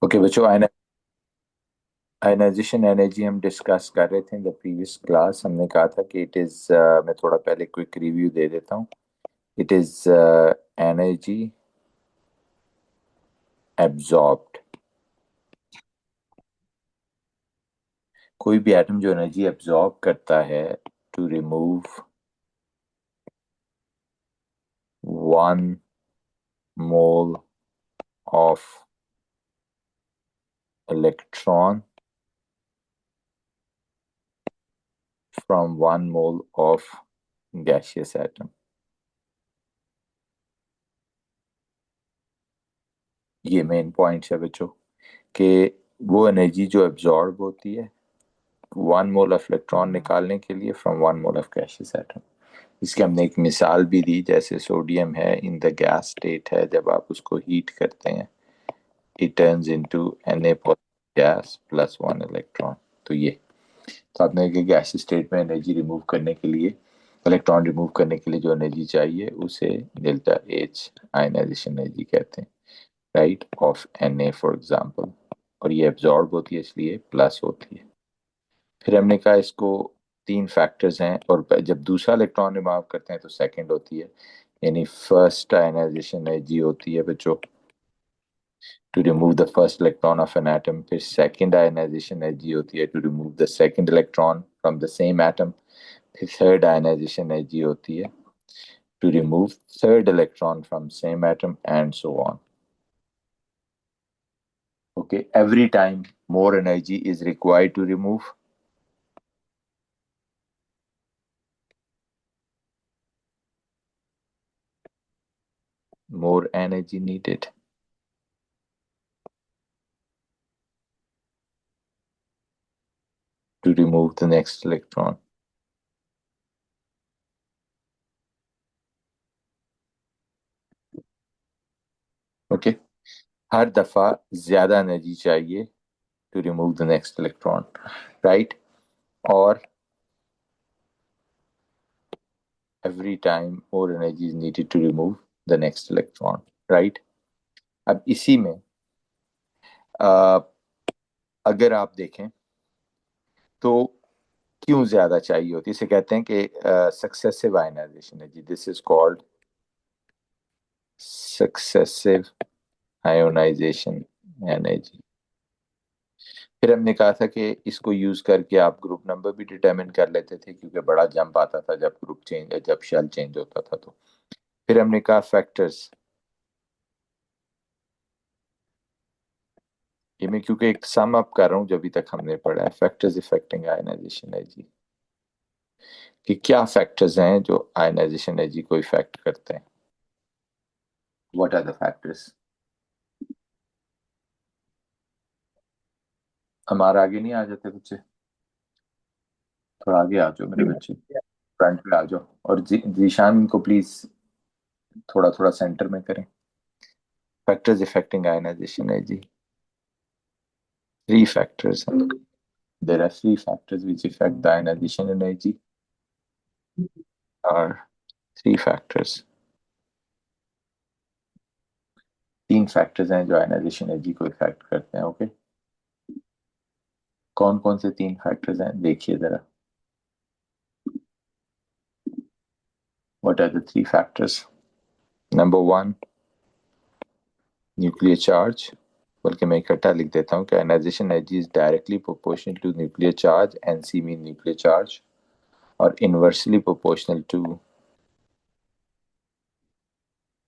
Okay बच्चों, ionization energy हम discuss कर रहे थे इन द प्रीवियस क्लास। हमने कहा था कि इट इज मैं थोड़ा पहले क्विक रिव्यू दे देता हूँ। It is energy absorbed. कोई भी एटम जो एनर्जी एब्जॉर्ब करता है to remove 1 mole of electron from 1 mole of gaseous atom. ये मेन पॉइंट्स है बच्चों कि वो एनर्जी जो एब्जॉर्ब होती है 1 मोल ऑफ इलेक्ट्रॉन निकालने के लिए from 1 mole of gaseous atom. इसकी हमने एक मिसाल भी दी, जैसे सोडियम है इन द गैस स्टेट है, जब आप उसको हीट करते हैं it turns into Na gas plus 1 electron. तो ये तो आपने कि गैस स्टेट में एनर्जी रिमूव करने के लिए, इलेक्ट्रॉन रिमूव करने के लिए जो एनर्जी चाहिए उसे डेल्टा एच आयनाइजेशन एनर्जी कहते हैं, right, of Na for example. और ये एब्जॉर्ब होती है इसलिए प्लस होती है। फिर हमने कहा इसको 3 फैक्टर्स हैं, और जब दूसरा इलेक्ट्रॉन रिमूव करते हैं तो सेकंड होती है, यानी फर्स्ट आयनाइजेशन एनर्जी होती है बच्चों to remove the first electron of an atom. फिर सेकंड आयनाइजेशन एनर्जी होती है to remove the second electron from the same atom. फिर थर्ड आयनाइजेशन एनर्जी होती है to remove third electron from same atom and so on. Okay, every time more energy is required to remove more energy needed to remove the next electron. Okay हर दफा ज्यादा energy चाहिए to remove the next electron, right. और every time more energy is needed to remove the next electron, right. अब इसी में आ, अगर आप देखें तो क्यों ज्यादा चाहिए होती है, इसे कहते हैं कि successive ionization energy. This is called successive ionization energy. फिर हमने कहा था कि इसको यूज करके आप ग्रुप नंबर भी डिटरमिन कर लेते थे, क्योंकि बड़ा जंप आता था जब ग्रुप चेंज, जब शेल चेंज होता था। तो फिर हमने कहा फैक्टर्स, ये मैं क्योंकि एक सम अप कर रहा हूँ जो अभी तक हमने पढ़ा है, फैक्टर्स इफेक्टिंग आयनाइजेशन एनर्जी, कि क्या फैक्टर्स हैं जो आयनाइजेशन एनर्जी को इफेक्ट करते हैं। What are the factors. हमारा आगे नहीं आ जाते बच्चे, थोड़ा आगे आ जाओ मेरे बच्चे, फ्रंट पे आ जाओ। और जीशान को प्लीज थोड़ा थोड़ा सेंटर में करें। Factors affecting ionization energy, 3 factors. There are 3 factors which affect the ionization energy, or 3 factors. 3 factors हैं जो आयनाइजेशन एनर्जी को इफेक्ट करते हैं। ओके कौन कौन से 3 फैक्टर्स हैं देखिए जरा। What are the 3 factors. Number 1, nuclear charge. बल्कि मैं इकट्ठा लिख देता हूँ कि ionization energy is directly proportional to nuclear charge, NC mean nuclear charge, और inversely proportional to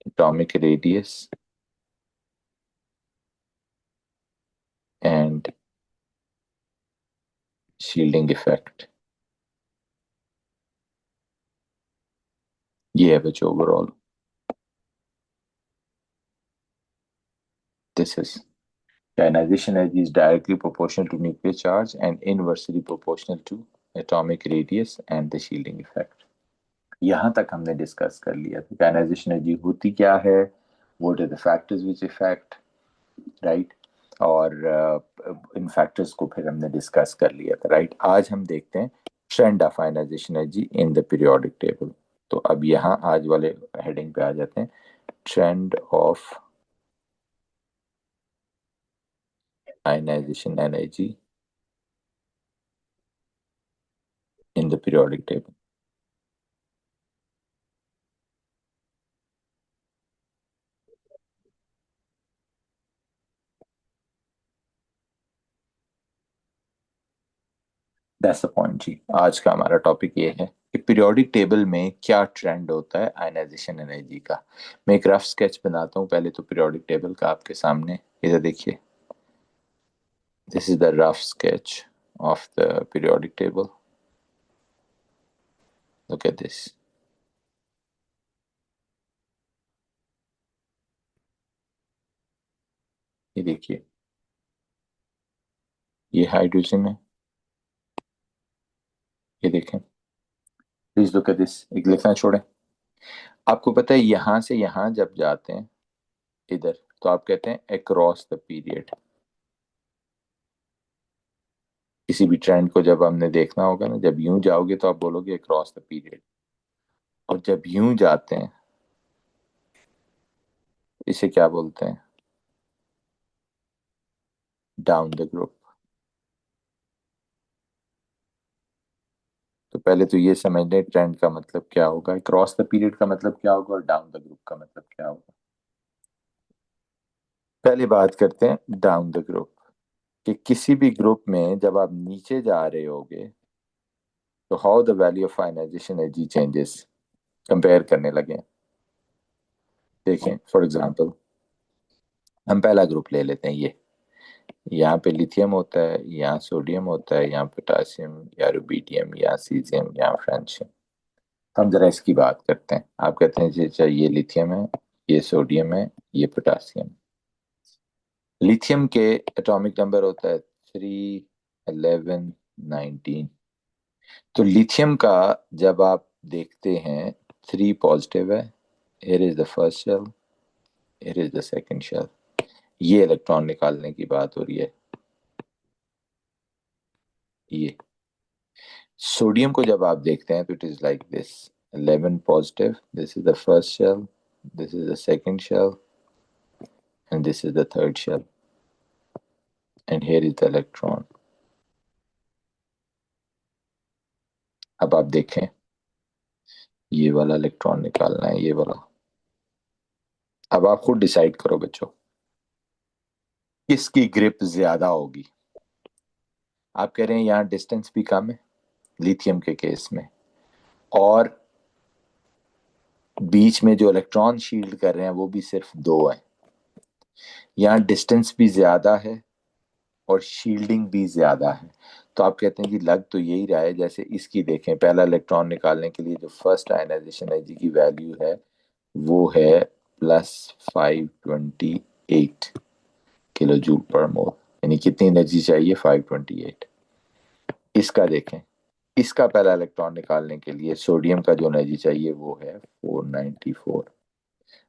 atomic radius and shielding effect। ये है बच्चों overall, this is ionization energy is directly proportional to nuclear charge and inversely proportional to atomic radius and the shielding effect। यहाँ तक हमने discuss कर लिया था ionization energy होती क्या है, what are the factors which affect, right। और इन फैक्टर्स को फिर हमने डिस्कस कर लिया था, राइट। आज हम देखते हैं trend of ionization energy in the periodic table. तो अब यहाँ आज वाले हेडिंग पे आ जाते हैं, trend of ionization energy in the periodic table. That's the point जी। आज का हमारा टॉपिक ये है कि पीरियोडिक टेबल में क्या ट्रेंड होता है आयनाइजेशन एनर्जी का। मैं एक रफ स्केच बनाता हूँ पहले तो पीरियोडिक टेबल का आपके सामने। इधर देखिए, this is the rough sketch of the periodic table. Look at this. ये देखिए, ये हाइड्रोजन है। ये देखें, प्लीज लुक एट दिस। एक लिखना छोड़ें। आपको पता है यहां से यहां जब जाते हैं इधर, तो आप कहते हैं अक्रॉस द पीरियड। किसी भी ट्रेंड को जब हमने देखना होगा ना, जब यूं जाओगे तो आप बोलोगे अक्रॉस द पीरियड, और जब यूं जाते हैं इसे क्या बोलते हैं? Down the group. तो पहले तो ये समझ लें ट्रेंड का मतलब क्या होगा, क्रॉस द पीरियड का मतलब क्या होगा, और डाउन द ग्रुप का मतलब क्या होगा। पहले बात करते हैं डाउन द ग्रुप, कि किसी भी ग्रुप में जब आप नीचे जा रहे होगे तो how the value of ionization energy changes, compare करने लगे। देखें फॉर एग्जांपल, हम पहला ग्रुप ले लेते हैं। ये यहाँ पे लिथियम होता है, यहाँ सोडियम होता है, यहाँ पोटासियम, या रुबिडियम, या सीजियम, या फ्रेंशियम। तो हम जरा इसकी बात करते हैं। आप कहते हैं जी अच्छा, ये लिथियम है, ये सोडियम है, ये पोटासियम। लिथियम के एटॉमिक नंबर होता है 3, 11, 19। तो लिथियम का जब आप देखते हैं 3 पॉजिटिव है, here is the first shell, here is the second shell. ये इलेक्ट्रॉन निकालने की बात हो रही है। ये सोडियम को जब आप देखते हैं तो it is like this, 11 positive, this is the first shell, this is the second shell, and this is the third shell, and here is the electron. अब आप देखें, ये वाला इलेक्ट्रॉन निकालना है, ये वाला। अब आप खुद डिसाइड करो बच्चों, किसकी ग्रिप ज्यादा होगी। आप कह रहे हैं यहाँ डिस्टेंस भी कम है लिथियम के केस में, और बीच में जो इलेक्ट्रॉन शील्ड कर रहे हैं वो भी सिर्फ 2 है। यहाँ डिस्टेंस भी ज्यादा है और शील्डिंग भी ज्यादा है। तो आप कहते हैं कि लग तो यही रहा है जैसे इसकी देखें, पहला इलेक्ट्रॉन निकालने के लिए जो फर्स्ट आयनाइजेशन एनर्जी की वैल्यू है वो है +528 किलो जूल पर मोल। यानी कितनी एनर्जी चाहिए? 528। इसका देखें, इसका पहला इलेक्ट्रॉन निकालने के लिए सोडियम का जो एनर्जी चाहिए वो है 494।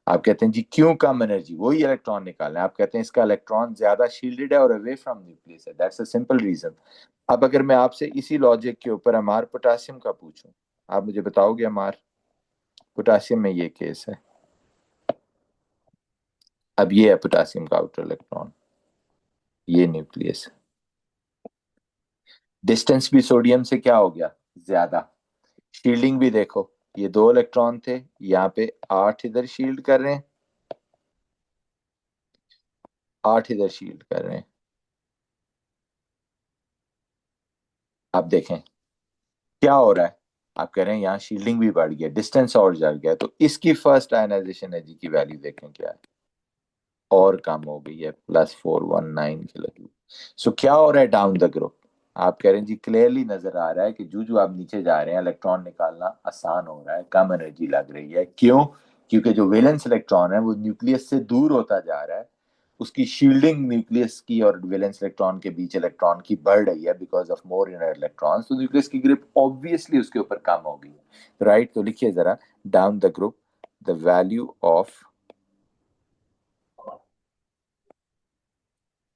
आप कहते हैं जी क्यों कम एनर्जी, वही इलेक्ट्रॉन निकालना है। आप कहते हैं इसका इलेक्ट्रॉन ज्यादा शील्डेड है और अवे फ्रॉम न्यूक्लियस है। That's a simple reason. अब अगर मैं आपसे इसी लॉजिक के ऊपर अमार पोटासियम का पूछूं, आप मुझे बताओगे अमार पोटासियम में ये केस है। अब ये है पोटासियम का आउटर इलेक्ट्रॉन, ये न्यूक्लियस है। डिस्टेंस भी सोडियम से क्या हो गया? ज्यादा। शील्डिंग भी देखो, ये 2 इलेक्ट्रॉन थे, यहाँ पे 8 इधर शील्ड कर रहे हैं, 8 इधर शील्ड कर रहे हैं। आप देखें क्या हो रहा है। आप कह रहे हैं यहाँ शील्डिंग भी बढ़ गया, डिस्टेंस और बढ़ गया, तो इसकी फर्स्ट आयनाइजेशन एनर्जी की वैल्यू देखें क्या है, और कम हो गई है, +419 किलो जूल। सो क्या हो रहा है डाउन द ग्रुप? आप कह रहे हैं जी क्लियरली नजर आ रहा है कि जो जो आप नीचे जा रहे हैं इलेक्ट्रॉन निकालना आसान हो रहा है, कम एनर्जी लग रही है। क्यों? क्योंकि जो वैलेंस इलेक्ट्रॉन है वो न्यूक्लियस से दूर होता जा रहा है, उसकी शील्डिंग न्यूक्लियस की और वैलेंस इलेक्ट्रॉन के बीच इलेक्ट्रॉन की बढ़ रही है because of more inner electrons. तो न्यूक्लियस की ग्रिप ऑब्वियसली उसके ऊपर कम हो गई है, राइट। तो लिखिए जरा down the group, the value of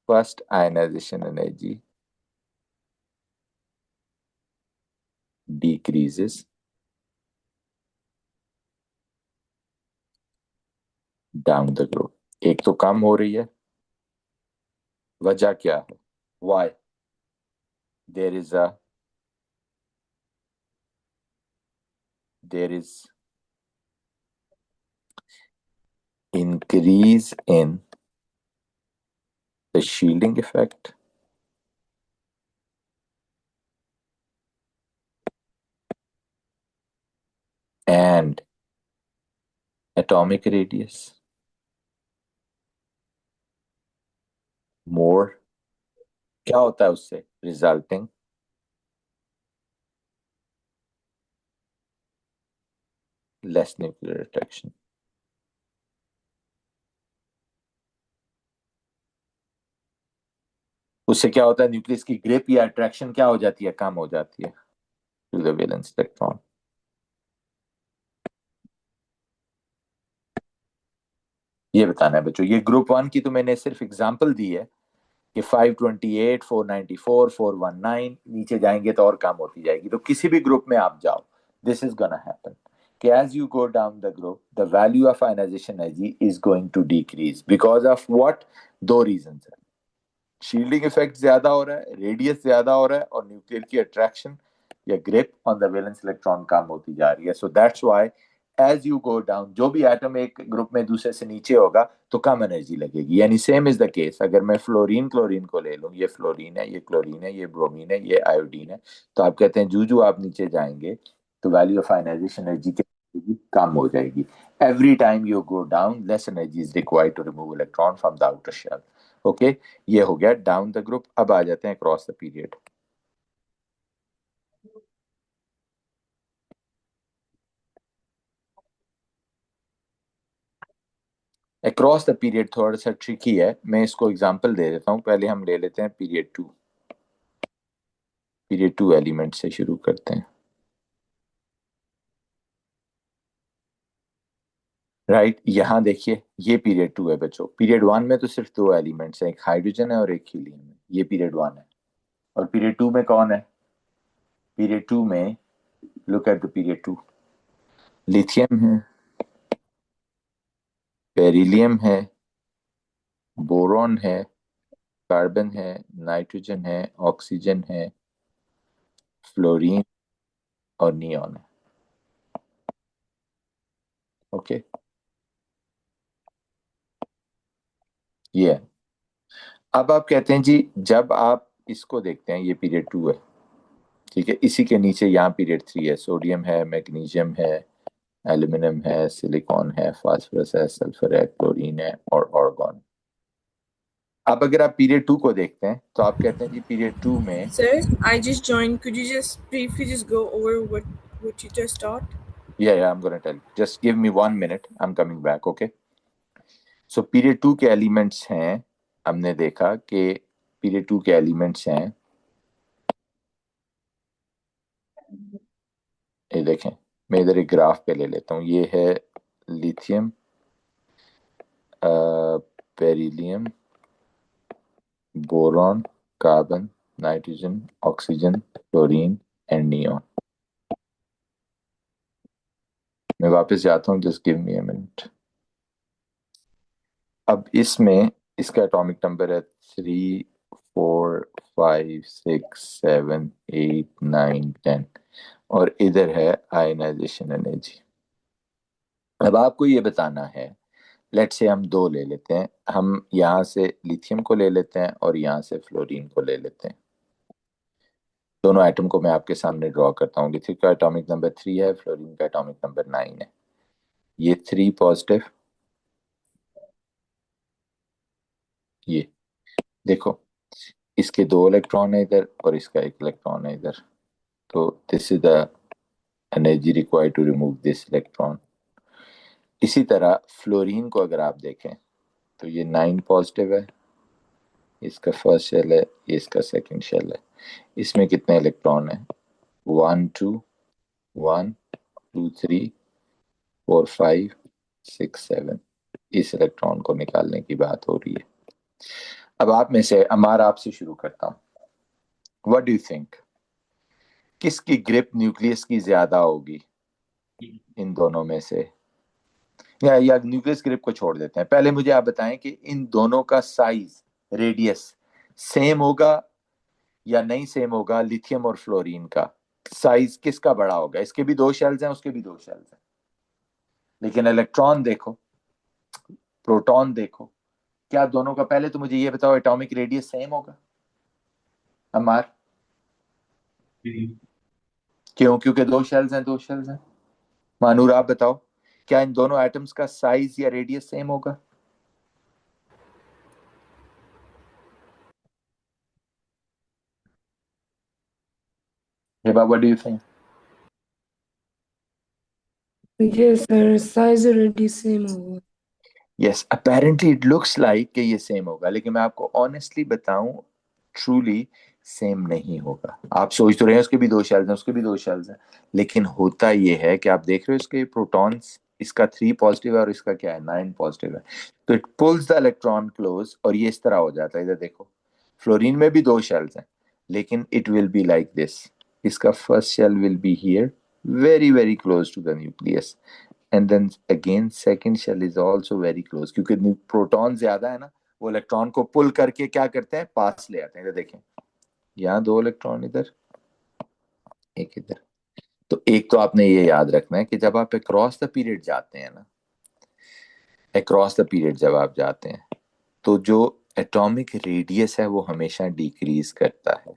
first ionization energy decreases down the group। एक तो कम हो रही है, वजह क्या है? Why there is a there is increase in the shielding effect and atomic radius more. क्या होता है उससे resulting less nuclear attraction? उससे क्या होता है? न्यूक्लियस की ग्रिप या अट्रैक्शन क्या हो जाती है? कम हो जाती है टू द वैलेंस इलेक्ट्रॉन। ये बताना है बच्चों। ये ग्रुप वन की तो मैंने सिर्फ एग्जांपल दी है कि 528, 494, 419, नीचे जाएंगे तो और कम होती जाएगी। तो किसी भी ग्रुप में आप जाओ, दिस इज गोना हैपन कि as you go down the group the value of ionization energy is going to decrease because of what? दो रीजन है। शील्डिंग इफेक्ट ज्यादा हो रहा है, रेडियस ज्यादा हो रहा है, और न्यूक्लियर की अट्रैक्शन या grip on the valence electron कम होती जा रही है। So that's why as you go down, जो भी एटम एक ग्रुप में दूसरे से नीचे होगा तो कम एनर्जी लगेगी। यानी सेम इज द केस, अगर मैं फ्लोरीन क्लोरीन को ले लूं, ये फ्लोरीन है, ये क्लोरीन है, ये ब्रोमीन है, ये आयोडीन है, तो आप कहते हैं जू जू आप नीचे जाएंगे तो वैल्यू ऑफ आयनाइजेशन एनर्जी कम हो जाएगी। Every time you go down less energy is required to remove electron from the outer shell. Okay, ये हो गया डाउन द ग्रुप। अब आ जाते हैं across the period. Across the period थोड़ा सा ट्रिकी है, मैं इसको एग्जांपल दे देता हूँ। पहले हम ले लेते हैं period two. Period two element से शुरू करते हैं। राइट, यहाँ देखिए ये पीरियड टू है बच्चों। पीरियड वन में तो सिर्फ दो एलिमेंट्स हैं, एक हाइड्रोजन है और एक हीलियम है। ये पीरियड वन है। और पीरियड टू में कौन है? पीरियड टू में look at the period two, lithium है, बेरिलियम है, बोरॉन है, कार्बन है, नाइट्रोजन है, ऑक्सीजन है, फ्लोरीन और नियॉन है। ओके, ये है। अब आप कहते हैं जी, जब आप इसको देखते हैं, ये पीरियड टू है, ठीक है। इसी के नीचे यहाँ पीरियड थ्री है, सोडियम है, मैग्नीशियम है, एल्यूमिनियम है, सिलिकॉन है, फास्फोरस है, सल्फर है, क्लोरीन है और ऑर्गन। अब अगर आप पीरियड टू को देखते हैं तो आप कहते हैं जी पीरियड टू में, Sir, I just joined. Could you just briefly just go over what you just taught? या I am gonna tell, just give me 1 minute, I am coming back. Okay, so period two के elements हैं, हमने देखा कि period two के elements हैं, ये देखें। मैं इधर एक ग्राफ पे ले लेता हूँ। ये है lithium, beryllium, boron, carbon, nitrogen, oxygen, chlorine and neon. मैं वापस जाता हूँ, just give me a minute. अब इसमें इसका एटॉमिक नंबर है 3, 4, 5, 6, 7, 8, 9, 10, और इधर है आयनाइजेशन एनर्जी। अब आपको ये बताना है, लेट से हम दो ले लेते हैं, हम यहाँ से लिथियम को ले लेते हैं और यहाँ से फ्लोरीन को ले लेते हैं। दोनों एटम को मैं आपके सामने ड्रॉ करता हूँ। लिथियम का एटॉमिक नंबर 3 है, फ्लोरीन का एटॉमिक नंबर 9 है। ये 3 पॉजिटिव, ये देखो, इसके दो इलेक्ट्रॉन है इधर और इसका एक इलेक्ट्रॉन है इधर। तो this is the energy required to remove this electron. इसी तरह फ्लोरीन को अगर आप देखें तो ये 9 पॉजिटिव है, इसका फर्स्ट शेल है, ये इसका सेकंड शेल है। इसमें कितने इलेक्ट्रॉन है? 1 2, 1 2 3 4 5 6 7। इस इलेक्ट्रॉन को निकालने की बात हो रही है। अब आप में से अमार, आपसे शुरू करता हूं। व्हाट डू यू थिंक, किसकी ग्रिप न्यूक्लियस की ज्यादा होगी इन दोनों में से? या न्यूक्लियस ग्रिप को छोड़ देते हैं, पहले मुझे आप बताएं कि इन दोनों का साइज, रेडियस सेम होगा या नहीं सेम होगा लिथियम और फ्लोरीन का? साइज किसका बड़ा होगा? इसके भी दो शेल्स हैं, उसके भी दो शेल्स हैं, लेकिन इलेक्ट्रॉन देखो, प्रोटॉन देखो, क्या दोनों का, पहले तो मुझे ये बताओ, एटॉमिक रेडियस सेम होगा हमार? क्यों? क्योंकि दो शेल्स हैं, दो शेल्स हैं। मानूर आप बताओ, क्या इन दोनों एटम्स का साइज या रेडियस सेम होगा? What do you think? Yes, sir. Size already same होगा. Yes, apparently it looks like कि ये सेम होगा, लेकिन मैं आपको ऑनेस्टली बताऊं, ट्रूली सेम नहीं होगा। आप सोच तो रहे हैं उसके भी दो शेल्स हैं, उसके भी दो शेल्स हैं, लेकिन होता ये है कि आप देख रहे हो इसके प्रोटॉन्स, इसका 3 पॉजिटिव है और इसका क्या है, 9 पॉजिटिव है। तो it pulls the electron close, और ये इस तरह हो जाता है। इधर देखो, फ्लोरीन में भी दो शेल्स हैं, लेकिन it will be like this. इसका first shell will be here, very very close to the nucleus, and then again second shell is also very close, क्योंकि प्रोटॉन ज्यादा है ना, वो इलेक्ट्रॉन को पुल करके क्या करते हैं, पास ले आते हैं। इधर देखें, यहाँ दो इलेक्ट्रॉन इधर, एक इधर। तो एक तो आपने ये याद रखना है कि जब आप अक्रॉस द पीरियड जाते हैं ना, अक्रॉस द पीरियड जब आप जाते हैं, तो जो एटॉमिक रेडियस है वो हमेशा डिक्रीज करता है,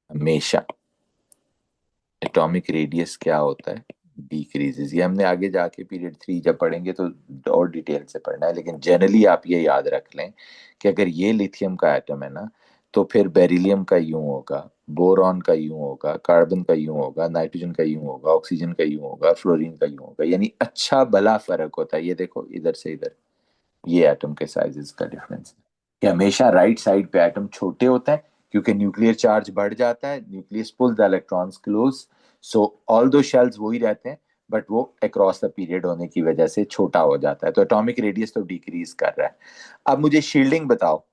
हमेशा। एटॉमिक रेडियस क्या होता है, डिक्रीजेस। ये हमने आगे जाके पीरियड 3 जब पढ़ेंगे तो और डिटेल से पढ़ना है, लेकिन जनरली आप ये याद रख लें कि अगर ये लिथियम का एटम है ना, तो फिर बेरिलियम का यूं होगा, बोरॉन का यूं होगा, कार्बन का यूं होगा, नाइट्रोजन का यूं होगा, ऑक्सीजन का यूं होगा, फ्लोरीन का यूं होगा। यानी अच्छा भला फर्क होता है। ये देखो इधर से इधर, ये एटम के साइजेस का डिफरेंस है कि हमेशा राइट साइड पे एटम छोटे होते हैं, क्योंकि न्यूक्लियर चार्ज बढ़ जाता है, nucleus pull the electrons close. So all दो शेल्स वही रहते हैं, बट वो अक्रॉस द पीरियड होने की वजह से छोटा हो जाता है, तो एटॉमिक रेडियस तो डिक्रीज कर रहा है। अब मुझे शील्डिंग बताओ,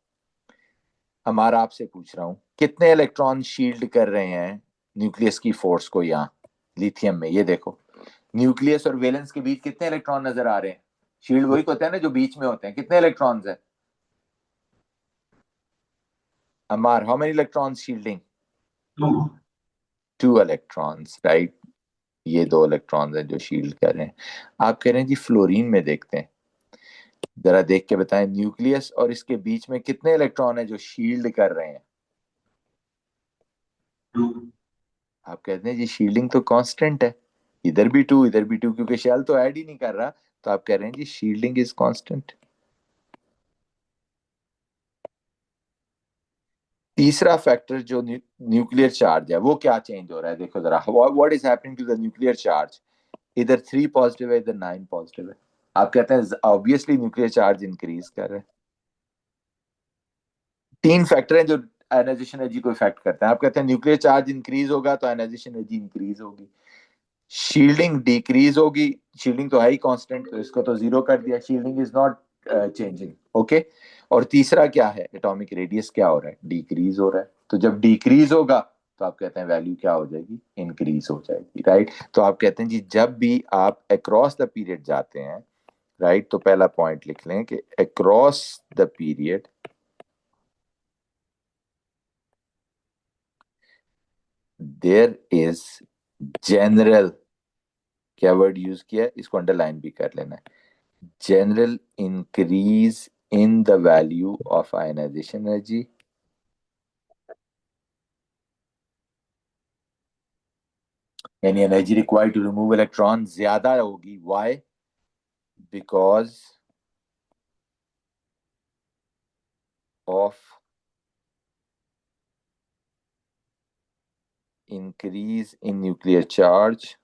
हमारा आपसे पूछ रहा हूं, कितने इलेक्ट्रॉन शील्ड कर रहे हैं न्यूक्लियस की फोर्स को? यहाँ लिथियम में ये देखो, न्यूक्लियस और वैलेंस के बीच कितने इलेक्ट्रॉन नजर आ रहे हैं? शील्ड वही होता है ना जो बीच में होते हैं, कितने इलेक्ट्रॉन्स है अमार? How many electrons shielding? Two electrons, right. ये दो इलेक्ट्रॉन्स हैं जो शील्ड कर रहे हैं। आप कह रहे हैं जी फ्लोरीन में देखते हैं, जरा देख के बताएं, न्यूक्लियस और इसके बीच में कितने इलेक्ट्रॉन है जो शील्ड कर रहे हैं? आप कहते हैं जी शील्डिंग तो कांस्टेंट है, इधर भी टू, इधर भी टू, क्योंकि शेल तो ऐड ही नहीं कर रहा। तो आप कह रहे हैं जी शील्डिंग इज कांस्टेंट। तीसरा फैक्टर जो न्यूक्लियर चार्ज है, वो क्या चेंज हो रहा है? देखो जरा, what is happening to the nuclear charge? इधर 3 पॉजिटिव है, इधर 9 पॉजिटिव है। आप कहते हैं ऑब्वियसली न्यूक्लियर चार्ज इंक्रीज कर रहे हैं। 3 फैक्टर हैं जो आयनाइजेशन एनर्जी को इफेक्ट करते हैं। आप कहते हैं न्यूक्लियर चार्ज इंक्रीज होगा तो आयनाइजेशन एनर्जी इंक्रीज होगी, शील्डिंग डिक्रीज होगी। शील्डिंग तो है ही कांस्टेंट, तो इसको तो जीरो कर दिया, shielding is not changing. Okay. और तीसरा क्या है, एटॉमिक रेडियस क्या हो रहा है, डिक्रीज हो रहा है। तो जब डिक्रीज होगा तो आप कहते हैं वैल्यू क्या हो जाएगी, इंक्रीज हो जाएगी, राइट। तो आप कहते हैं जी जब भी आप अक्रॉस द पीरियड जाते हैं, राइट, तो पहला पॉइंट लिख लें कि across the period there is general, क्या वर्ड यूज किया है, इसको अंडरलाइन भी कर लेना है, general increase in the value of ionization energy, यानी energy required to remove electron ज्यादा होगी। Why? Because of increase in nuclear charge.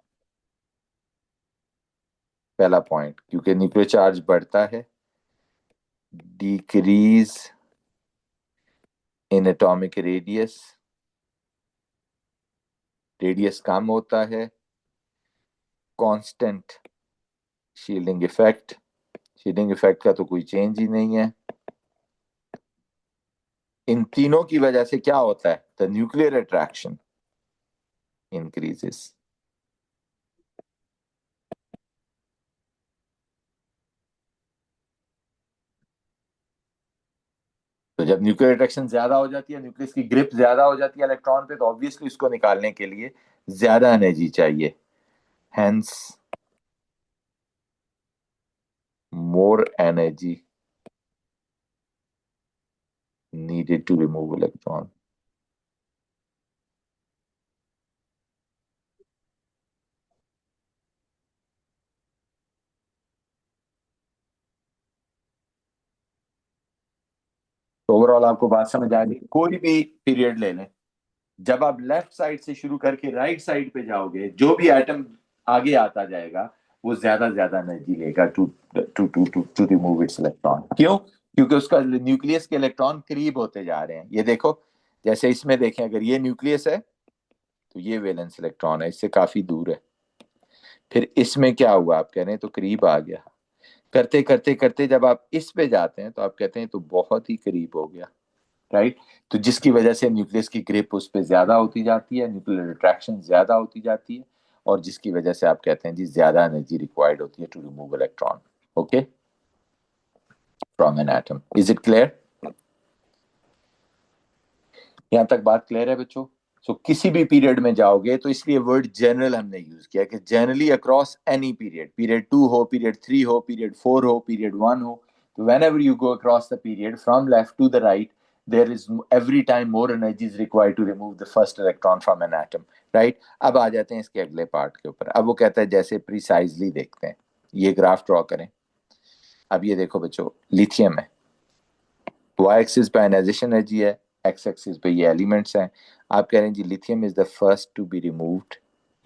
पहला पॉइंट, क्योंकि न्यूक्लियर चार्ज बढ़ता है, decrease in atomic radius, radius कम होता है, constant shielding effect, shielding effect का तो कोई चेंज ही नहीं है। इन तीनों की वजह से क्या होता है, द न्यूक्लियर अट्रैक्शन इंक्रीजेस। तो जब न्यूक्लियर अट्रैक्शन ज्यादा हो जाती है, न्यूक्लियस की ग्रिप ज्यादा हो जाती है इलेक्ट्रॉन पे, तो ऑब्वियसली इसको निकालने के लिए ज्यादा एनर्जी चाहिए, hence more energy needed to remove electron. तो ओवरऑल आपको बात समझ आ गई। कोई भी पीरियड ले लें, जब आप लेफ्ट साइड से शुरू करके राइट साइड पे जाओगे, जो भी एटम आगे आता जाएगा वो ज्यादा एनर्जी लेगा to to to to to remove its electron. क्यों? क्योंकि उसका न्यूक्लियस के इलेक्ट्रॉन करीब होते जा रहे हैं। ये देखो, जैसे इसमें देखें, अगर ये न्यूक्लियस है तो ये वैलेंस इलेक्ट्रॉन है, इससे काफी दूर है। फिर इसमें क्या हुआ, आप कह रहे हैं तो करीब आ गया। करते करते करते जब आप इस पे जाते हैं तो आप कहते हैं तो बहुत ही करीब हो गया, राइट। तो जिसकी वजह से न्यूक्लियस की ग्रिप उस पर ज्यादा होती जाती है, न्यूक्लियर अट्रैक्शन ज्यादा होती जाती है, और जिसकी वजह से आप कहते हैं जी ज्यादा एनर्जी रिक्वायर्ड होती है to remove electron, okay, from an atom. Is it clear? यहां तक बात क्लियर है बच्चों? सो किसी भी पीरियड में जाओगे तो इसलिए वर्ड जनरल हमने यूज किया कि generally across any period, period 2 हो, पीरियड 3 हो, पीरियड 4 हो, पीरियड 1 हो, तो whenever you go across the period from left to the right, there is every time more energy is required to remove the first electron from an atom, right? अब आ जाते हैं इसके अगले part के ऊपर। अब वो कहता है जैसे प्रिसाइजली देखते हैं, ये ग्राफ ड्रॉ करें। अब ये देखो बच्चों, लिथियम है, वाई एक्सिस पे आयनाइजेशन एनर्जी है, एक्स एक्सिस पे ये एलिमेंट्स हैं। आप कह रहे हैं जी lithium is the first to be removed,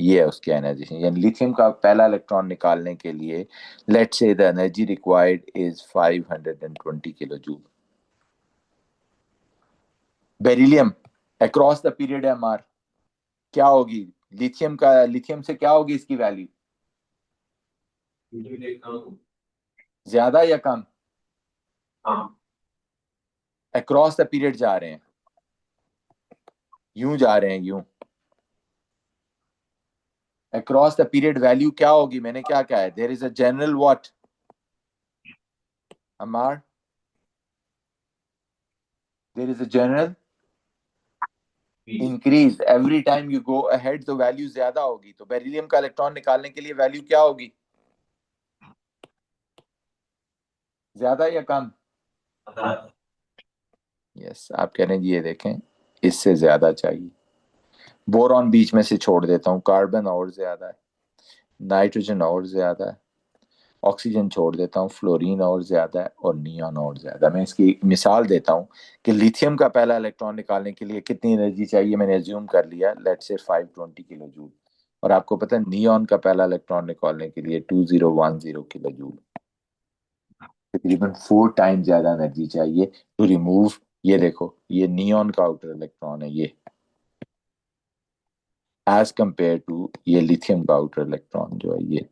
ये है उसकी आयनाइजेशन, यानी लिथियम का पहला इलेक्ट्रॉन निकालने के लिए let's say the energy required is 520 kilo joule. Beryllium across the period M R क्या होगी, लिथियम से क्या होगी इसकी वैल्यू, ज्यादा या कम? अक्रॉस द पीरियड जा रहे हैं, यूं जा रहे हैं, यूं अक्रॉस द पीरियड वैल्यू क्या होगी, मैंने क्या कहा है, there is a general what अमार, there is a general increase every time you go ahead, तो वैल्यू ज्यादा होगी। तो बेरिलियम का इलेक्ट्रॉन निकालने के लिए वैल्यू क्या होगी, ज्यादा या कम? यस, आप कह रहे हैं ये देखें, इससे ज्यादा चाहिए। बोरॉन बीच में से छोड़ देता हूँ, कार्बन और ज्यादा है, नाइट्रोजन और ज्यादा है, ऑक्सीजन छोड़ देता हूँ, फ्लोरीन और ज्यादा है, और नियॉन और ज्यादा। मैं इसकी एक मिसाल देता हूँ कि लिथियम का पहला इलेक्ट्रॉन निकालने के लिए कितनी एनर्जी चाहिए, मैंने एज्यूम कर लिया लेट्स से 520 किलो जूल, और आपको पता है नियॉन का पहला इलेक्ट्रॉन निकालने के लिए 2010 किलो जूल, तकरीबन 4 टाइम ज्यादा एनर्जी चाहिए टू रिमूव। ये देखो, ये नियॉन का आउटर इलेक्ट्रॉन है ये, एज कंपेयर टू ये लिथियम का आउटर इलेक्ट्रॉन जो है ये,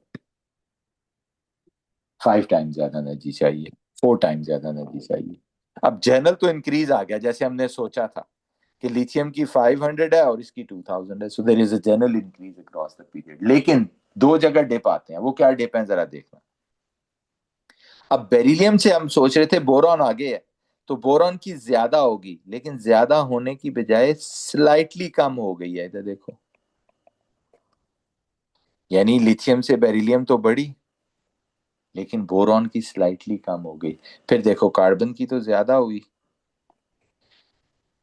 5 टाइम ज्यादा एनर्जी चाहिए, 4 टाइम ज्यादा एनर्जी चाहिए। अब जनरल तो इंक्रीज आ गया, जैसे हमने सोचा था कि लिथियम की 500 है और इसकी 2000 है, so there is a general increase across the period. लेकिन दो जगह डिप आते हैं, वो क्या डिप है जरा देखना। अब बेरिलियम से हम सोच रहे थे बोरॉन आगे है, तो बोरॉन की ज्यादा होगी, लेकिन ज्यादा होने की बजाय स्लाइटली कम हो गई है, इधर देखो, यानी लिथियम से बेरिलियम तो बढ़ी, लेकिन बोरॉन की स्लाइटली कम हो गई। फिर देखो कार्बन की तो ज्यादा हुई,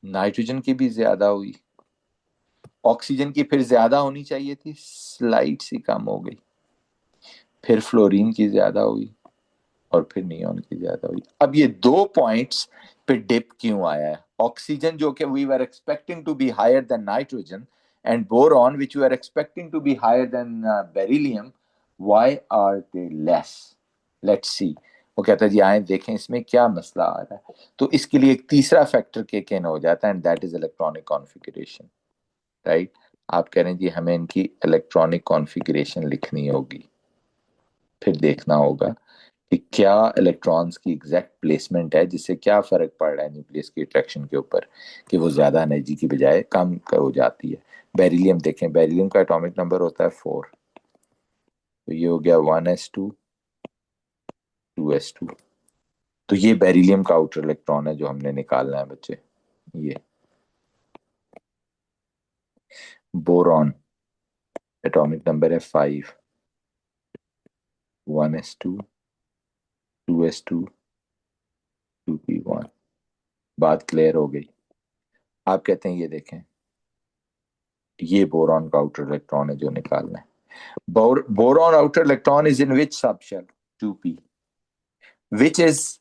नाइट्रोजन की भी ज्यादा हुई, ऑक्सीजन की फिर ज्यादा होनी चाहिए थी, स्लाइट सी कम हो गई, फिर फ्लोरीन की ज्यादा हुई, और फिर नियॉन की ज्यादा हुई। अब ये 2 पॉइंट्स पे डिप क्यों आया है? ऑक्सीजन जो कि we were expecting to be higher than nitrogen, and boron which we are expecting to be higher than beryllium, why are they less? Let's see. वो कहता है जी आए देखें इसमें क्या मसला आ रहा है। तो इसके लिए एक तीसरा फैक्टर किक इन हो जाता है, and that is electronic configuration, right. आप कह रहे हैं जी हमें इनकी इलेक्ट्रॉनिक कॉन्फ़िगरेशन लिखनी होगी, फिर देखना होगा कि क्या इलेक्ट्रॉन्स की एग्जैक्ट प्लेसमेंट है, जिससे क्या फर्क पड़ रहा है न्यूक्लियस की अट्रैक्शन के ऊपर, कि वो ज्यादा एनर्जी की बजाय कम हो जाती है। बेरिलियम देखें, बेरिलियम का एटॉमिक नंबर होता है 4, तो ये हो गया 1s2 2s2, तो ये बेरिलियम का आउटर इलेक्ट्रॉन है जो हमने निकालना है बच्चे। ये बोरॉन, एटॉमिक नंबर है 5, 1s2, 2s2, 2p1। बात क्लियर हो गई। आप कहते हैं ये देखें, ये बोरॉन का आउटर इलेक्ट्रॉन है जो निकालना है। Boron outer electron is in which subshell? 2p, which is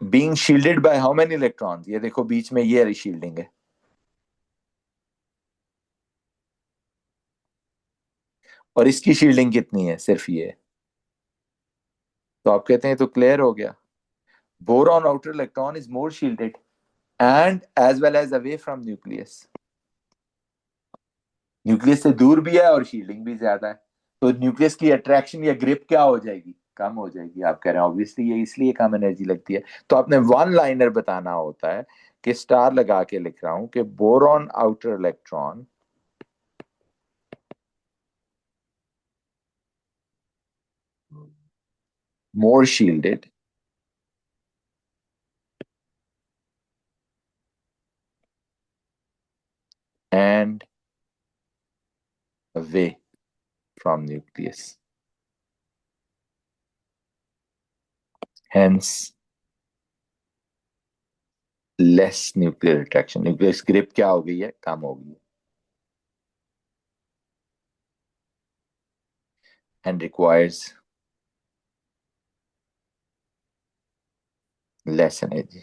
being shielded by how many electrons? ये देखो बीच में ये शील्डिंग है, और इसकी शील्डिंग कितनी है? सिर्फ ये है। तो आप कहते हैं तो क्लियर हो गया। Boron outer electron is more shielded and as well as away from nucleus. Nucleus से दूर भी है और शील्डिंग भी ज्यादा है। तो न्यूक्लियस की अट्रैक्शन या ग्रिप क्या हो जाएगी? कम हो जाएगी। आप कह रहे हैं ऑब्वियसली ये इसलिए कम एनर्जी लगती है। तो आपने वन लाइनर बताना होता है कि स्टार लगा के लिख रहा हूं कि boron outer electron more shielded and away from nucleus. Hence, less nuclear attraction. Nucleus grip क्या हो गई है? कम हो गई है। And requires less energy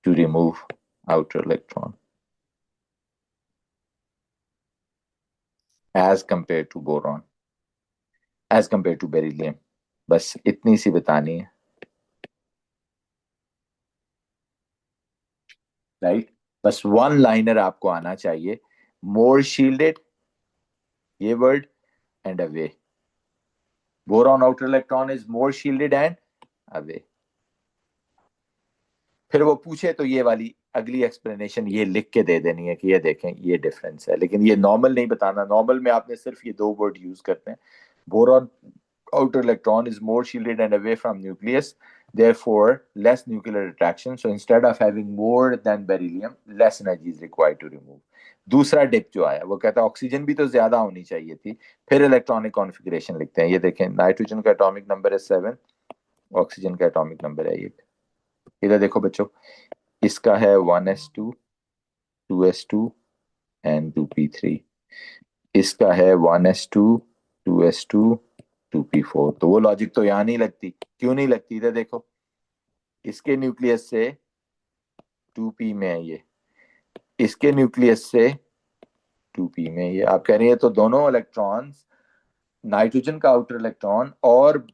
to remove outer electron as compared to boron, as compared to beryllium. बस इतनी सी बतानी है, राइट? बस वन लाइनर आपको आना चाहिए, मोर शील्डेड, ये word, and away. Boron outer electron is more shielded and away. फिर वो पूछे तो ये वाली अगली एक्सप्लेनेशन ये लिख के दे देनी है कि ये देखें ये डिफरेंस है, लेकिन ये नॉर्मल नहीं बताना। नॉर्मल में आपने सिर्फ ये दो वर्ड यूज करते हैं, boron outer electron is more shielded and away from nucleus, therefore less nuclear attraction, so instead of having more than beryllium, less energy is required to remove। दूसरा डिप जो आया वो कहता है ऑक्सीजन भी तो ज्यादा होनी चाहिए थी। फिर इलेक्ट्रॉनिक कॉन्फ़िगरेशन लिखते हैं, ये देखें नाइट्रोजन का एटॉमिक नंबर है 7, ऑक्सीजन का एटॉमिक नंबर है 8। इधर देखो बच्चों, इसका है 1s2, 2s2 एंड 2p3। इसका है 1s2, 2s2, 2p4। तो वो लॉजिक तो यहाँ नहीं लगती। क्यों नहीं लगती? इधर देखो, इसके न्यूक्लियस से 2p में है ये, इसके न्यूक्लियस से 2p में ये। आप कह रही है तो दोनों इलेक्ट्रॉन्स, नाइट्रोजन का आउटर इलेक्ट्रॉन और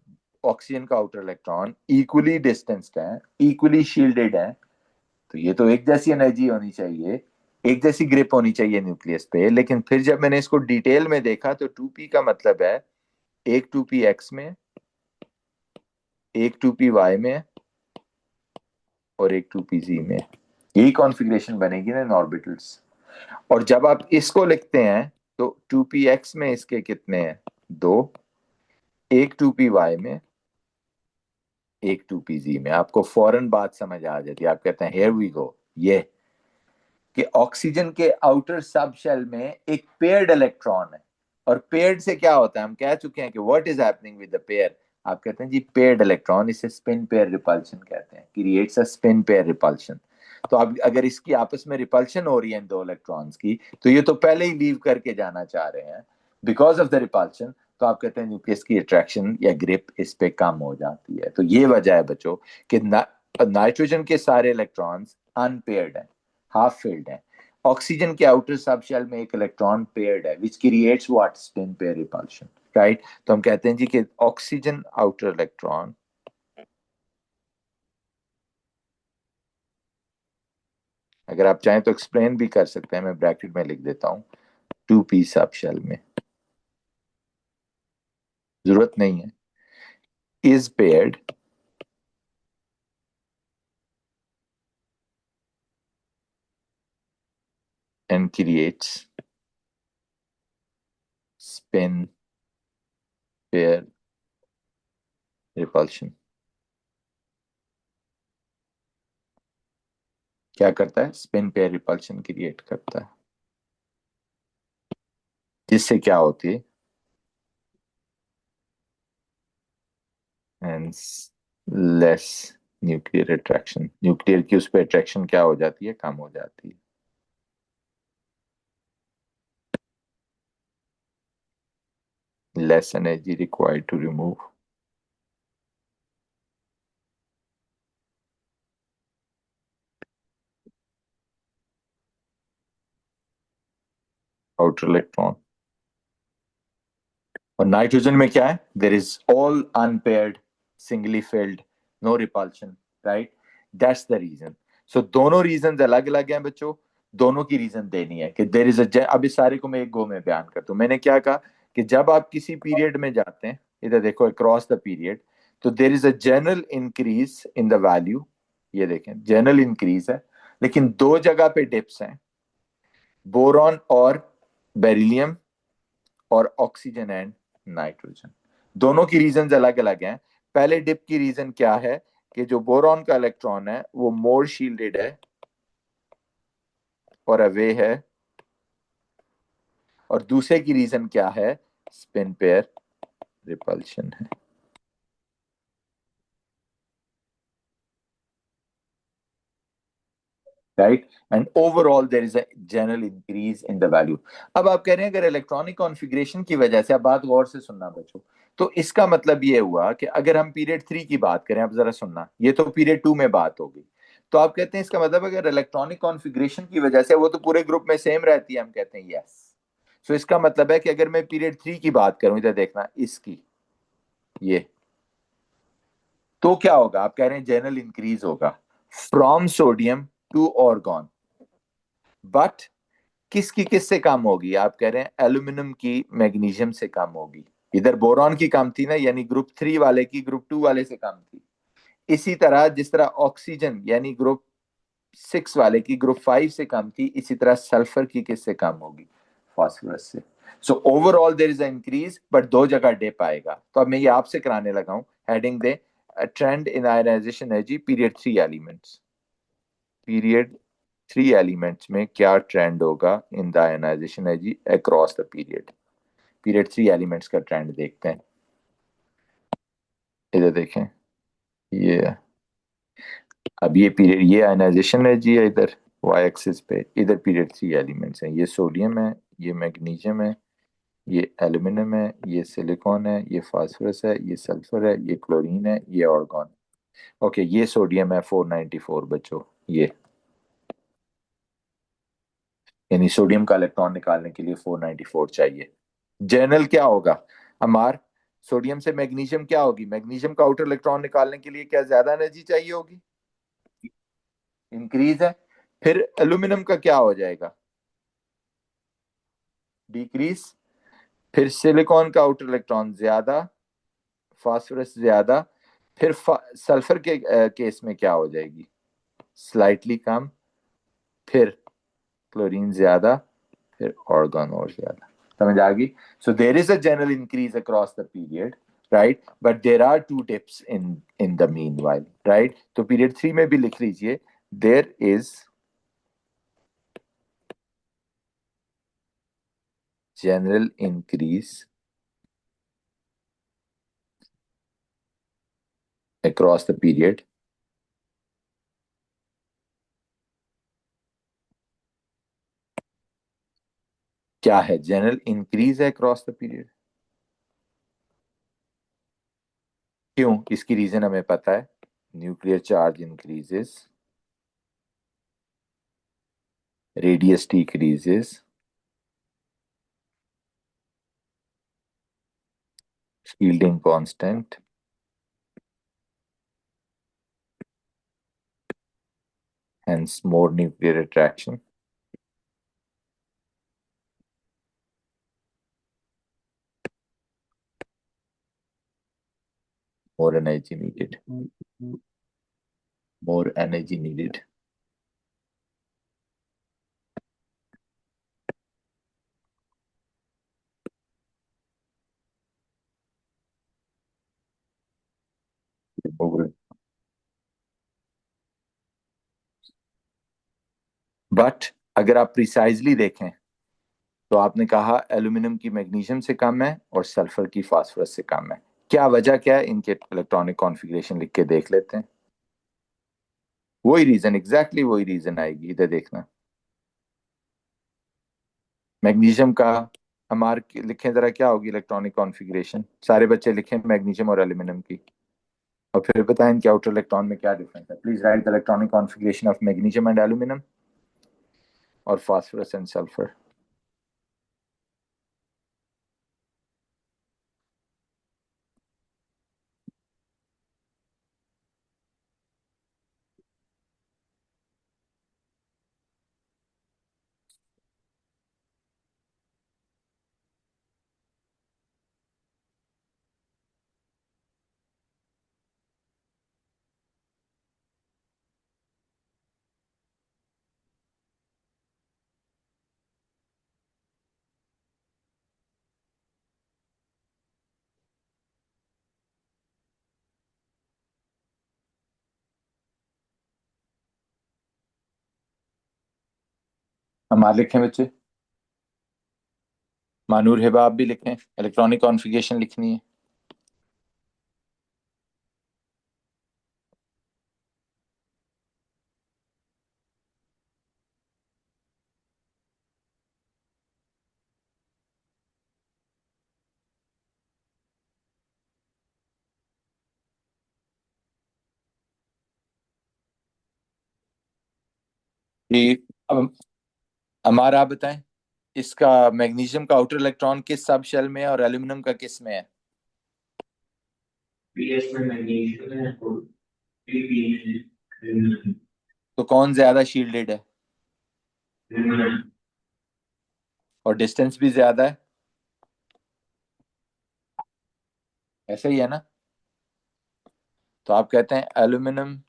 ऑक्सीजन का आउटर इलेक्ट्रॉन इक्वली डिस्टेंस्ड है, इक्वली शील्डेड है। तो ये तो एक जैसी एनर्जी होनी चाहिए, एक जैसी ग्रिप होनी चाहिए न्यूक्लियस पे। लेकिन फिर जब मैंने इसको डिटेल में देखा तो 2p का मतलब है एक 2p x में, एक 2p y में, और एक 2p z में। यही कॉन्फ़िगरेशन बनेगी ना इन ऑर्बिटल्स। और जब आप इसको लिखते हैं तो 2px में इसके कितने हैं? दो। एक 2py में, एक 2pz में। आपको फौरन बात समझ आ जाती है। आप कहते हैं हियर वी गो, ये कि ऑक्सीजन के आउटर सब शेल में एक पेयर्ड इलेक्ट्रॉन है। और पेयर्ड से क्या होता है? हम कह चुके हैं कि what is happening with the pair. आप कहते हैं जी पेयर्ड इलेक्ट्रॉन, इसे स्पिन पेयर रिपल्शन कहते हैं, creates a spin pair repulsion. तो अब अगर इसकी आपस में रिपल्शन हो रही है इन दो इलेक्ट्रॉन्स की, तो ये तो पहले ही लीव करके जाना चाह रहे हैं बिकॉज ऑफ द रिपल्शन। तो आप कहते हैं न्यूक्लियस की अट्रैक्शन या ग्रिप इस पे कम हो जाती है। तो ये वजह है बच्चों कि नाइट्रोजन के सारे इलेक्ट्रॉन्स अनपेयर्ड हैं, हाफ फील्ड है। ऑक्सीजन के आउटर सब शेल में एक इलेक्ट्रॉन पेयर्ड है which creates what? Spin pair repulsion, right? तो हम कहते हैं जी कि ऑक्सीजन आउटर इलेक्ट्रॉन, अगर आप चाहें तो एक्सप्लेन भी कर सकते हैं, मैं ब्रैकेट में लिख देता हूं 2p सब शेल में, जरूरत नहीं है, is paired and creates spin pair repulsion. क्या करता है? स्पिन पेयर रिपल्शन क्रिएट करता है, जिससे क्या होती है? And less nuclear attraction. Nuclear की उस पर अट्रैक्शन क्या हो जाती है? कम हो जाती है। less energy required to remove outer electron। और नाइट्रोजन में क्या है? There is all unpaired, singly filled, no repulsion, right? That's the reason. So दोनों रीजन अलग अलग हैं बच्चों, दोनों की रीजन देनी है कि देर इज अब इस सारे को मैं एक गो में बयान करता हूं। मैंने क्या कहा कि जब आप किसी पीरियड में जाते हैं, इधर देखो अक्रॉस द पीरियड, तो देर is a general increase in the value. ये देखें, जनरल इंक्रीज है, लेकिन दो जगह पे डिप्स हैं, बोरॉन और बेरिलियम, और ऑक्सीजन एंड नाइट्रोजन। दोनों की रीजन अलग अलग हैं। पहले डिप की रीजन क्या है? कि जो बोरॉन का इलेक्ट्रॉन है वो मोर शील्डेड है और अवे है। और दूसरे की रीजन क्या है? स्पिन पेयर रिपल्शन है, right? And overall there is a general increase in the value. अब आप कह रहे हैं अगर इलेक्ट्रॉनिक कॉन्फ़िगरेशन की वजह से, आप बात गौर से सुनना बच्चों, तो इसका मतलब ये हुआ कि अगर हम पीरियड 3 की बात करें, अब जरा सुनना, ये तो पीरियड 2 में बात होगी, तो आप कहते हैं इसका मतलब अगर इलेक्ट्रॉनिक कॉन्फ़िगरेशन की वजह से वो तो पूरे ग्रुप में सेम रहती है, हम कहते हैं यस। सो इसका मतलब है कि अगर मैं पीरियड 3 की बात करूं, इधर देखना इसकी, ये, तो क्या होगा? आप कह रहे हैं जनरल इंक्रीज होगा from sodium to argon, but किसकी किससे कम होगी? आप कह रहे हैं एल्यूमिनियम की मैग्नीशियम से कम होगी। इधर बोरॉन की कम थी ना, यानी ग्रुप 3 वाले की ग्रुप 2 वाले से कम थी। इसी तरह जिस तरह ऑक्सीजन यानी ग्रुप 6 वाले की ग्रुप 5 से कम थी, इसी तरह सल्फर की किससे कम होगी? फास्फोरस से। So overall there is a increase, but दो जगह डिप आएगा। तो अब मैं ये आपसे कराने लगा हूं, हेडिंग दे, trend in ionization energy period 3 elements. Period 3 elements में क्या ट्रेंड होगा in the ionization energy across the period? Period 3 elements का ट्रेंड देखते हैं। इधर देखें, ये, अब ये पीरियड, ये आयनाइजेशन एनर्जी है इधर वाई एक्सिस पे, इधर पीरियड 3 एलिमेंट्स हैं, ये सोडियम है, ये मैग्नीशियम है, ये एल्यूमिनियम है, ये सिलिकॉन है, ये फास्फोरस है, ये सल्फर है, ये क्लोरीन है, ये ऑर्गॉन। ओके, ये सोडियम है 494 बच्चों, ये, यानी सोडियम का इलेक्ट्रॉन निकालने के लिए 494 चाहिए। जनरल क्या होगा हमार? सोडियम से मैग्नीशियम क्या होगी? मैग्नीशियम का आउटर इलेक्ट्रॉन निकालने के लिए क्या ज्यादा एनर्जी चाहिए होगी? इंक्रीज है। फिर एल्यूमिनियम का क्या हो जाएगा? डिक्रीज। फिर सिलिकॉन का आउटर इलेक्ट्रॉन ज्यादा, फास्फोरस ज्यादा। फिर सल्फर के केस में क्या हो जाएगी? स्लाइटली कम। फिर क्लोरीन ज्यादा। फिर ऑर्गन और ज्यादा। समझ आ गई? So there is a general increase across the period, right, but there are two dips in the meanwhile, right? तो पीरियड 3 में भी लिख लीजिए, there is general increase across the period। क्या है? जनरल इंक्रीज है अक्रॉस द पीरियड। क्यों? इसकी रीजन हमें पता है, nuclear charge increases, radius decreases, shielding constant, hence more nuclear attraction, more energy needed, more energy needed। But अगर आप प्रिसाइजली देखें तो आपने कहा एल्यूमिनियम की मैग्नीशियम से कम है और सल्फर की फास्फोरस से कम है। क्या वजह क्या है? इनके इलेक्ट्रॉनिक कॉन्फ़िगरेशन लिख के देख लेते हैं। वही रीजन, एग्जैक्टली वही रीजन आएगी, इधर देखना। मैग्नीशियम का हमार लिखें जरा, क्या होगी इलेक्ट्रॉनिक कॉन्फ़िगरेशन? सारे बच्चे लिखें मैग्नीशियम और एल्यूमिनियम की, और फिर बताएं इनके आउटर इलेक्ट्रॉन में क्या डिफरेंस है। Please right the electronic configuration of magnesium and aluminium और फास्फोरस एंड सल्फर। हमारे लिखें बच्चे, मानूर हिबा आप भी लिखें, इलेक्ट्रॉनिक कॉन्फ़िगरेशन लिखनी है। कि अब हमारा आप बताएं, इसका मैग्नीशियम का आउटर इलेक्ट्रॉन किस सब शेल में है और एल्यूमिनियम का किस में है? पीएस में मैग्नीशियम है और पीपी में एल्यूमिनियम। तो कौन ज्यादा शील्डेड है? एल्यूमिनियम। और डिस्टेंस भी ज्यादा है, ऐसा ही है ना? तो आप कहते हैं aluminium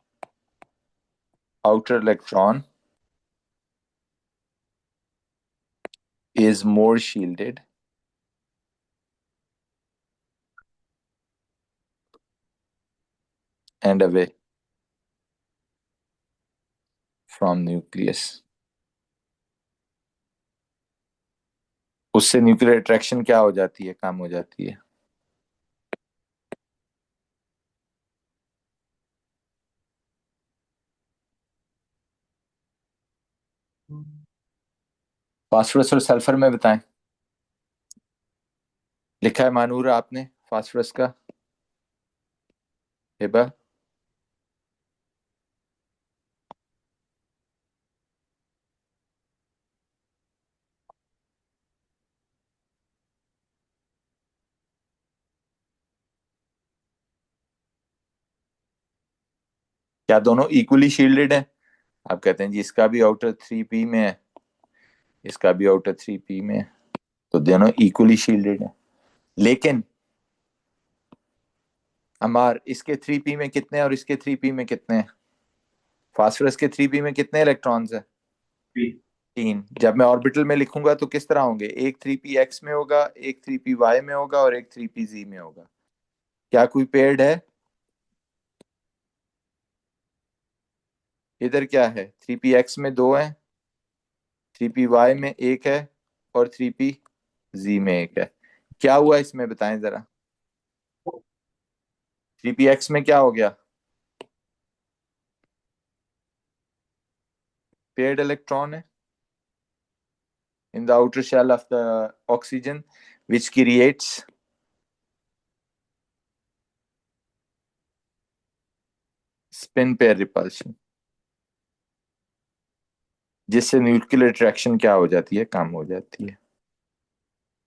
outer electron is more shielded and away from nucleus। उससे न्यूक्लियर अट्रैक्शन क्या हो जाती है, कम हो जाती है। फास्फोरस और सल्फर में बताएं। लिखा है मानूर आपने फास्फोरस का? हिबा? क्या दोनों इक्वली शील्डेड है? आप कहते हैं जी इसका भी आउटर 3p में है, इसका भी आउटर 3p में है, तो दोनों इक्वली शील्डेड है। लेकिन हमार इसके 3p में कितने और इसके 3p में कितने हैं? फास्फोरस के 3p में कितने इलेक्ट्रॉन्स है? 3। जब मैं ऑर्बिटल में लिखूंगा तो किस तरह होंगे? एक 3p x में होगा, एक 3p y में होगा और एक 3p z में होगा। क्या कोई पेयर्ड है? इधर क्या है? 3p x में दो है, 3p y में एक है और 3p z में एक है। क्या हुआ इसमें बताएं जरा। 3p x में क्या हो गया? पेयर्ड इलेक्ट्रॉन है in the outer shell of the oxygen which creates spin pair repulsion, जिससे न्यूक्लियर अट्रैक्शन क्या हो जाती है, कम हो जाती है।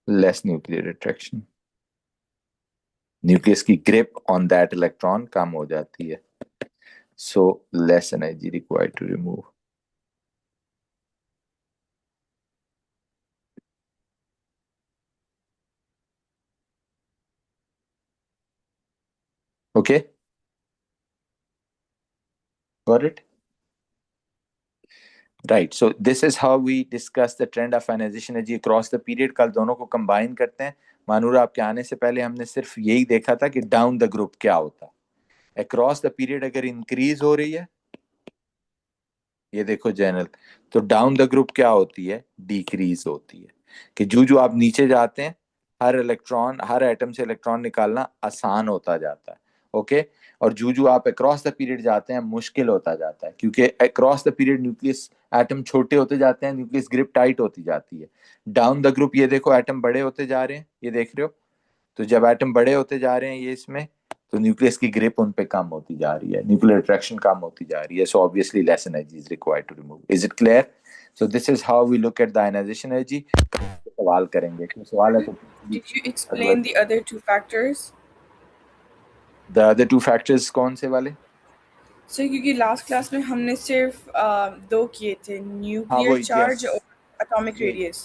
लेस न्यूक्लियर अट्रैक्शन, न्यूक्लियस की ग्रिप ऑन दैट इलेक्ट्रॉन कम हो जाती है, so less energy required to remove. Okay, got it? Right, so this is how we discuss the trend of ionization energy across the period. कल दोनों को combine करते हैं। मानूर आपके आने से पहले हमने सिर्फ यही देखा था कि डाउन द ग्रुप क्या होता है। अक्रॉस द पीरियड अगर इंक्रीज हो रही है ये देखो जनरल, तो डाउन द ग्रुप क्या होती है, डिक्रीज होती है, कि जो आप नीचे जाते हैं हर एटम से इलेक्ट्रॉन निकालना आसान होता जाता है। ओके, और जो आप अक्रॉस द पीरियड जाते हैं मुश्किल होता जाता है, क्योंकि across the period nucleus atom छोटे होते जाते हैं, न्यूक्लियस ग्रिप टाइट होती जाती है। डाउन द ग्रुप ये देखो एटम बड़े होते जा रहे हैं, ये देख रहे हो, तो जब एटम बड़े होते जा रहे हैं ये इसमें, तो न्यूक्लियस की ग्रिप उन पे कम होती जा रही है, न्यूक्लियर अट्रैक्शन कम होती जा रही है, so obviously less energy is required to remove. Is it clear? So this is how we look at the ionization energy. सवाल करेंगे, क्यों सवाल है तो Did you explain otherwise. the other two factors? The other two factors कौन से वाले? Sir क्योंकि लास्ट क्लास में हमने सिर्फ दो किए थे, हाँ न्यूक्लियर वो, यस, चार्ज और एटॉमिक ये रेडियस।